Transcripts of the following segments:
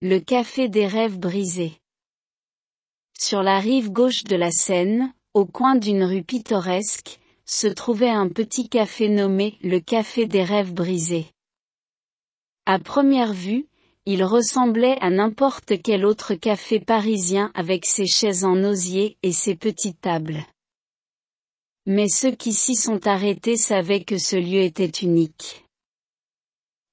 Le café des rêves brisés. Sur la rive gauche de la Seine, au coin d'une rue pittoresque, se trouvait un petit café nommé le Café des rêves brisés. À première vue, il ressemblait à n'importe quel autre café parisien avec ses chaises en osier et ses petites tables. Mais ceux qui s'y sont arrêtés savaient que ce lieu était unique.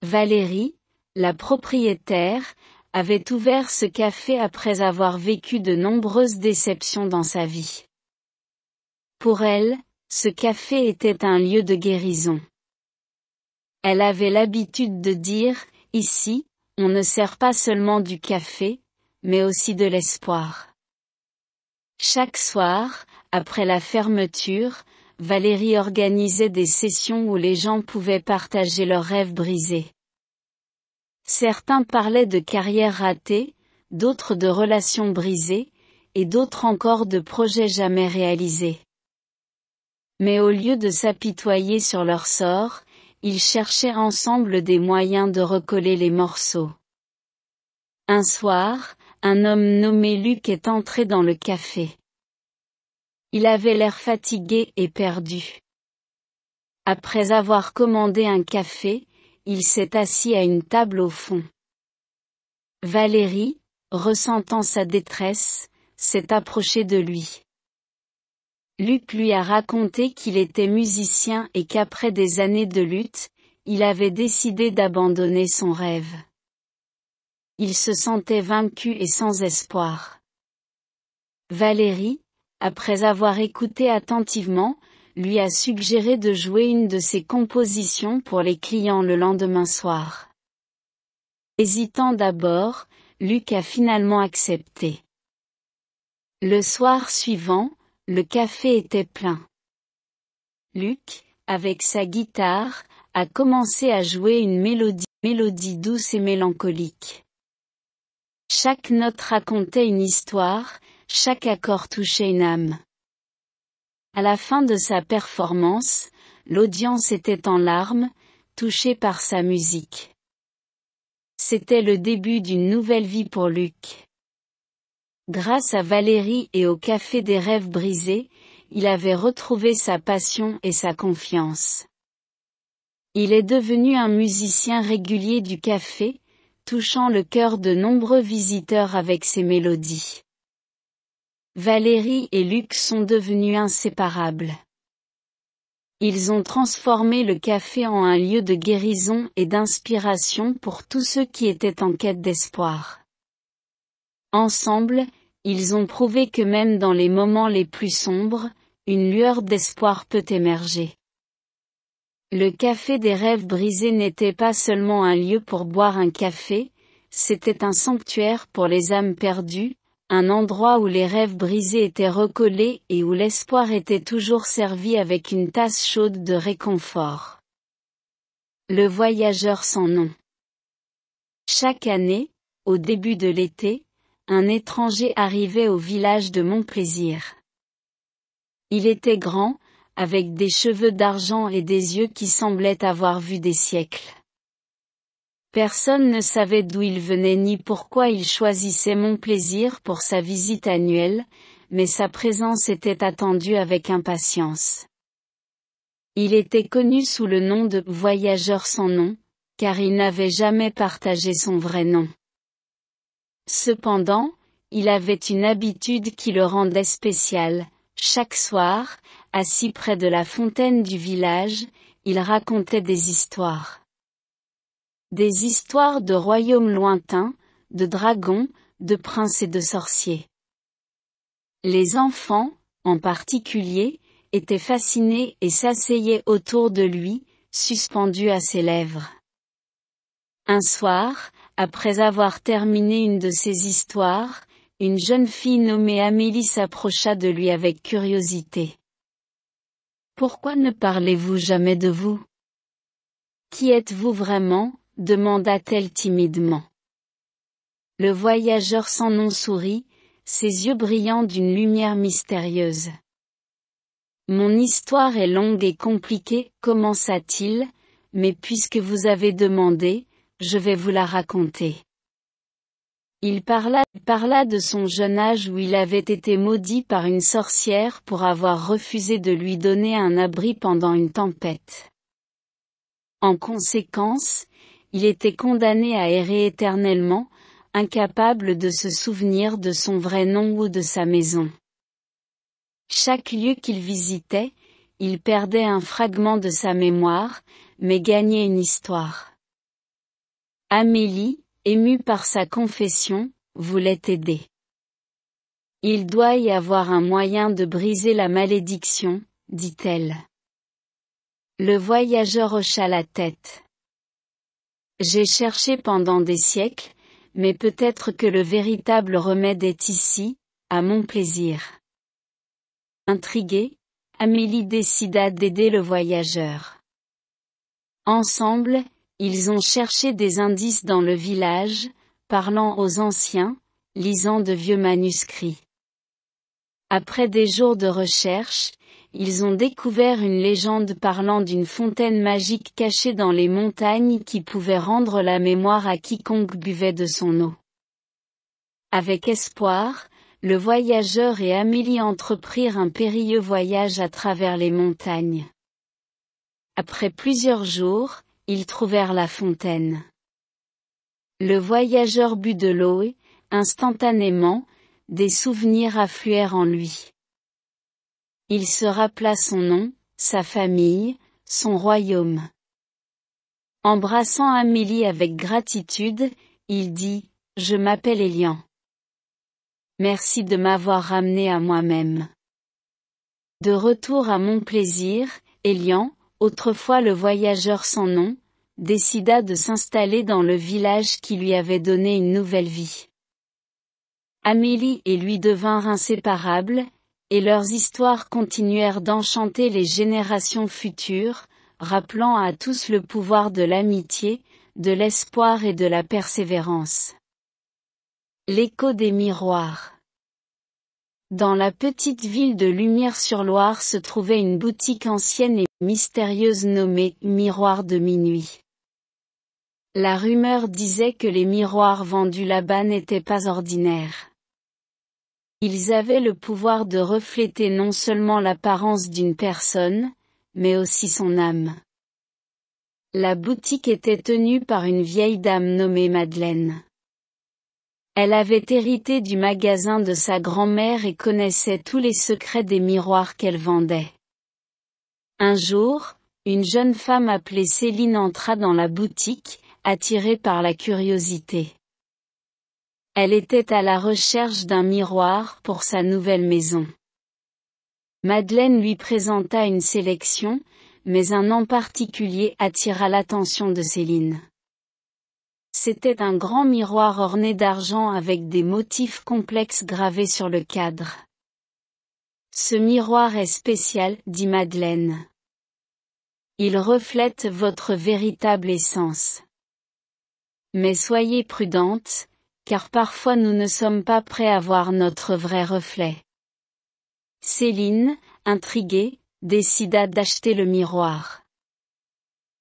Valérie, la propriétaire, avait ouvert ce café après avoir vécu de nombreuses déceptions dans sa vie. Pour elle, ce café était un lieu de guérison. Elle avait l'habitude de dire, ici, on ne sert pas seulement du café, mais aussi de l'espoir. Chaque soir, après la fermeture, Valérie organisait des sessions où les gens pouvaient partager leurs rêves brisés. Certains parlaient de carrières ratées, d'autres de relations brisées, et d'autres encore de projets jamais réalisés. Mais au lieu de s'apitoyer sur leur sort, ils cherchaient ensemble des moyens de recoller les morceaux. Un soir, un homme nommé Luc est entré dans le café. Il avait l'air fatigué et perdu. Après avoir commandé un café, il s'est assis à une table au fond. Valérie, ressentant sa détresse, s'est approchée de lui. Luc lui a raconté qu'il était musicien et qu'après des années de lutte, il avait décidé d'abandonner son rêve. Il se sentait vaincu et sans espoir. Valérie, après avoir écouté attentivement, lui a suggéré de jouer une de ses compositions pour les clients le lendemain soir. Hésitant d'abord, Luc a finalement accepté. Le soir suivant, le café était plein. Luc, avec sa guitare, a commencé à jouer une mélodie douce et mélancolique. Chaque note racontait une histoire, chaque accord touchait une âme. À la fin de sa performance, l'audience était en larmes, touchée par sa musique. C'était le début d'une nouvelle vie pour Luc. Grâce à Valérie et au Café des rêves brisés, il avait retrouvé sa passion et sa confiance. Il est devenu un musicien régulier du café, touchant le cœur de nombreux visiteurs avec ses mélodies. Valérie et Luc sont devenus inséparables. Ils ont transformé le café en un lieu de guérison et d'inspiration pour tous ceux qui étaient en quête d'espoir. Ensemble, ils ont prouvé que même dans les moments les plus sombres, une lueur d'espoir peut émerger. Le Café des rêves brisés n'était pas seulement un lieu pour boire un café, c'était un sanctuaire pour les âmes perdues, un endroit où les rêves brisés étaient recollés et où l'espoir était toujours servi avec une tasse chaude de réconfort. Le voyageur sans nom. Chaque année, au début de l'été, un étranger arrivait au village de Montplaisir. Il était grand, avec des cheveux d'argent et des yeux qui semblaient avoir vu des siècles. Personne ne savait d'où il venait ni pourquoi il choisissait Montplaisir pour sa visite annuelle, mais sa présence était attendue avec impatience. Il était connu sous le nom de « voyageur sans nom », car il n'avait jamais partagé son vrai nom. Cependant, il avait une habitude qui le rendait spécial. Chaque soir, assis près de la fontaine du village, il racontait des histoires. Des histoires de royaumes lointains, de dragons, de princes et de sorciers. Les enfants, en particulier, étaient fascinés et s'asseyaient autour de lui, suspendus à ses lèvres. Un soir, après avoir terminé une de ses histoires, une jeune fille nommée Amélie s'approcha de lui avec curiosité. « Pourquoi ne parlez-vous jamais de vous ? Qui êtes-vous vraiment ? Demanda-t-elle timidement. Le voyageur sans nom sourit, ses yeux brillant d'une lumière mystérieuse. Mon histoire est longue et compliquée, commença-t-il, mais puisque vous avez demandé, je vais vous la raconter. Il parla de son jeune âge où il avait été maudit par une sorcière pour avoir refusé de lui donner un abri pendant une tempête. En conséquence, il était condamné à errer éternellement, incapable de se souvenir de son vrai nom ou de sa maison. Chaque lieu qu'il visitait, il perdait un fragment de sa mémoire, mais gagnait une histoire. Amélie, émue par sa confession, voulait aider. Il doit y avoir un moyen de briser la malédiction, dit-elle. Le voyageur hocha la tête. J'ai cherché pendant des siècles, mais peut-être que le véritable remède est ici, à mon plaisir. Intriguée, Amélie décida d'aider le voyageur. Ensemble, ils ont cherché des indices dans le village, parlant aux anciens, lisant de vieux manuscrits. Après des jours de recherche, ils ont découvert une légende parlant d'une fontaine magique cachée dans les montagnes qui pouvait rendre la mémoire à quiconque buvait de son eau. Avec espoir, le voyageur et Amélie entreprirent un périlleux voyage à travers les montagnes. Après plusieurs jours, ils trouvèrent la fontaine. Le voyageur but de l'eau et, instantanément, des souvenirs affluèrent en lui. Il se rappela son nom, sa famille, son royaume. Embrassant Amélie avec gratitude, il dit, « Je m'appelle Élian. Merci de m'avoir ramené à moi-même. » De retour à mon plaisir, Élian, autrefois le voyageur sans nom, décida de s'installer dans le village qui lui avait donné une nouvelle vie. Amélie et lui devinrent inséparables, et leurs histoires continuèrent d'enchanter les générations futures, rappelant à tous le pouvoir de l'amitié, de l'espoir et de la persévérance. L'écho des miroirs. Dans la petite ville de Lumière-sur-Loire se trouvait une boutique ancienne et mystérieuse nommée « Miroir de minuit ». La rumeur disait que les miroirs vendus là-bas n'étaient pas ordinaires. Ils avaient le pouvoir de refléter non seulement l'apparence d'une personne, mais aussi son âme. La boutique était tenue par une vieille dame nommée Madeleine. Elle avait hérité du magasin de sa grand-mère et connaissait tous les secrets des miroirs qu'elle vendait. Un jour, une jeune femme appelée Céline entra dans la boutique, attirée par la curiosité. Elle était à la recherche d'un miroir pour sa nouvelle maison. Madeleine lui présenta une sélection, mais un en particulier attira l'attention de Céline. C'était un grand miroir orné d'argent avec des motifs complexes gravés sur le cadre. « Ce miroir est spécial, dit Madeleine. Il reflète votre véritable essence. Mais soyez prudente, car parfois nous ne sommes pas prêts à voir notre vrai reflet. » Céline, intriguée, décida d'acheter le miroir.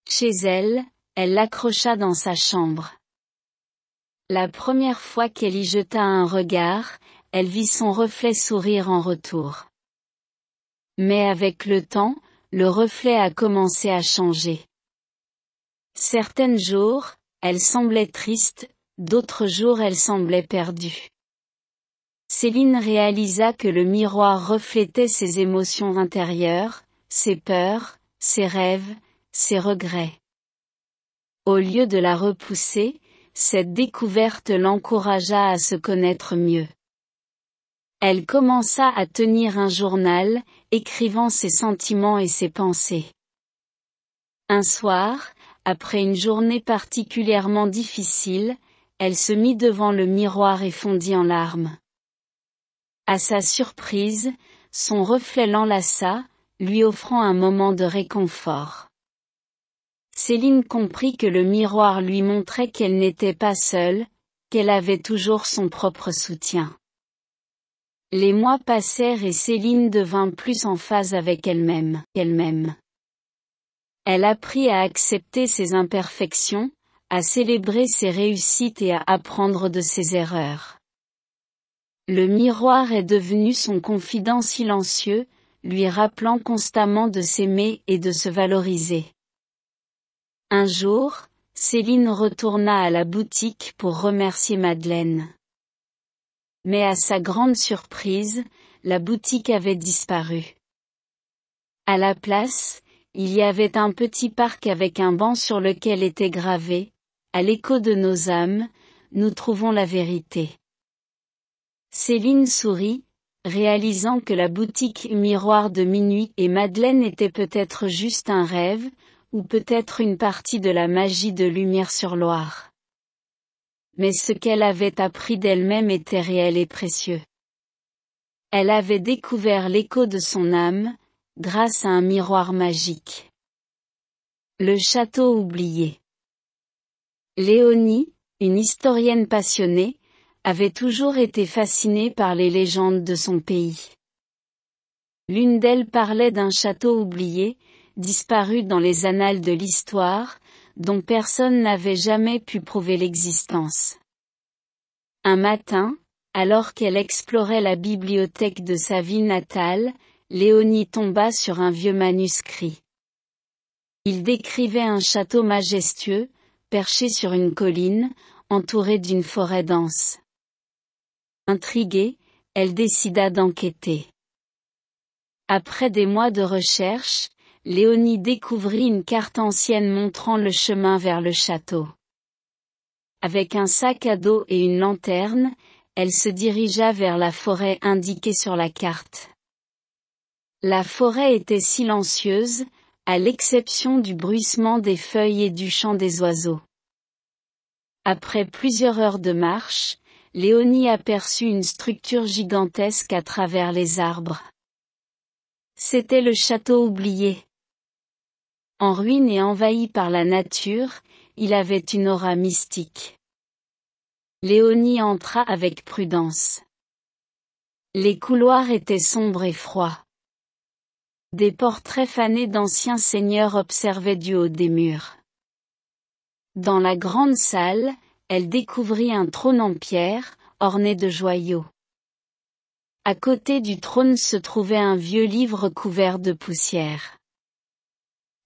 Chez elle, elle l'accrocha dans sa chambre. La première fois qu'elle y jeta un regard, elle vit son reflet sourire en retour. Mais avec le temps, le reflet a commencé à changer. Certains jours, elle semblait triste, d'autres jours elle semblait perdue. Céline réalisa que le miroir reflétait ses émotions intérieures, ses peurs, ses rêves, ses regrets. Au lieu de la repousser, cette découverte l'encouragea à se connaître mieux. Elle commença à tenir un journal, écrivant ses sentiments et ses pensées. Un soir, après une journée particulièrement difficile, elle se mit devant le miroir et fondit en larmes. À sa surprise, son reflet l'enlaça, lui offrant un moment de réconfort. Céline comprit que le miroir lui montrait qu'elle n'était pas seule, qu'elle avait toujours son propre soutien. Les mois passèrent et Céline devint plus en phase avec elle-même. Elle apprit à accepter ses imperfections, à célébrer ses réussites et à apprendre de ses erreurs. Le miroir est devenu son confident silencieux, lui rappelant constamment de s'aimer et de se valoriser. Un jour, Céline retourna à la boutique pour remercier Madeleine. Mais à sa grande surprise, la boutique avait disparu. À la place, il y avait un petit parc avec un banc sur lequel était gravé « À l'écho de nos âmes, nous trouvons la vérité ». Céline sourit, réalisant que la boutique miroir de minuit et Madeleine était peut-être juste un rêve, ou peut-être une partie de la magie de Lumière-sur-Loire. Mais ce qu'elle avait appris d'elle-même était réel et précieux. Elle avait découvert l'écho de son âme, grâce à un miroir magique. Le château oublié. Léonie, une historienne passionnée, avait toujours été fascinée par les légendes de son pays. L'une d'elles parlait d'un château oublié, disparu dans les annales de l'histoire, dont personne n'avait jamais pu prouver l'existence. Un matin, alors qu'elle explorait la bibliothèque de sa ville natale, Léonie tomba sur un vieux manuscrit. Il décrivait un château majestueux, perché sur une colline, entouré d'une forêt dense. Intriguée, elle décida d'enquêter. Après des mois de recherche, Léonie découvrit une carte ancienne montrant le chemin vers le château. Avec un sac à dos et une lanterne, elle se dirigea vers la forêt indiquée sur la carte. La forêt était silencieuse, à l'exception du bruissement des feuilles et du chant des oiseaux. Après plusieurs heures de marche, Léonie aperçut une structure gigantesque à travers les arbres. C'était le château oublié. En ruine et envahi par la nature, il avait une aura mystique. Léonie entra avec prudence. Les couloirs étaient sombres et froids. Des portraits fanés d'anciens seigneurs observaient du haut des murs. Dans la grande salle, elle découvrit un trône en pierre, orné de joyaux. À côté du trône se trouvait un vieux livre couvert de poussière.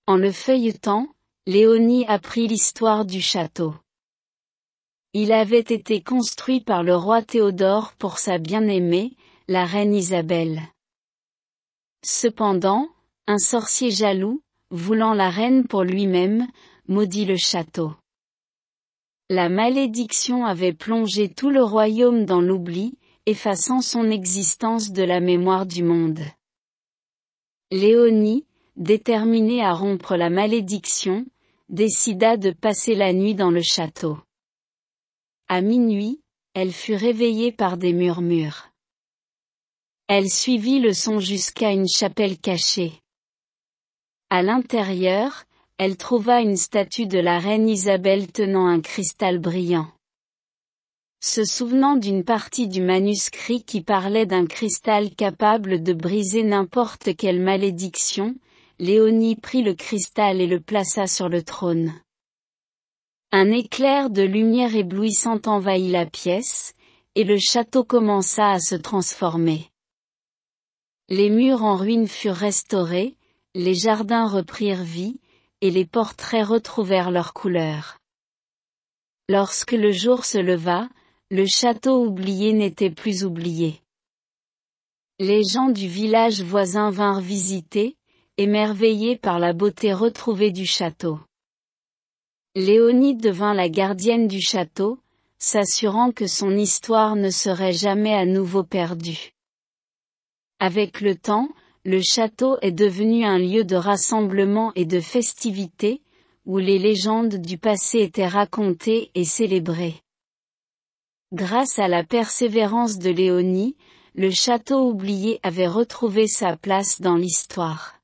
En le feuilletant, Léonie apprit l'histoire du château. Il avait été construit par le roi Théodore pour sa bien-aimée, la reine Isabelle. Cependant, un sorcier jaloux, voulant la reine pour lui-même, maudit le château. La malédiction avait plongé tout le royaume dans l'oubli, effaçant son existence de la mémoire du monde. Léonie, déterminée à rompre la malédiction, décida de passer la nuit dans le château. À minuit, elle fut réveillée par des murmures. Elle suivit le son jusqu'à une chapelle cachée. À l'intérieur, elle trouva une statue de la reine Isabelle tenant un cristal brillant. Se souvenant d'une partie du manuscrit qui parlait d'un cristal capable de briser n'importe quelle malédiction, Léonie prit le cristal et le plaça sur le trône. Un éclair de lumière éblouissante envahit la pièce, et le château commença à se transformer. Les murs en ruine furent restaurés, les jardins reprirent vie, et les portraits retrouvèrent leur couleur. Lorsque le jour se leva, le château oublié n'était plus oublié. Les gens du village voisin vinrent visiter, émerveillés par la beauté retrouvée du château. Léonie devint la gardienne du château, s'assurant que son histoire ne serait jamais à nouveau perdue. Avec le temps, le château est devenu un lieu de rassemblement et de festivité, où les légendes du passé étaient racontées et célébrées. Grâce à la persévérance de Léonie, le château oublié avait retrouvé sa place dans l'histoire.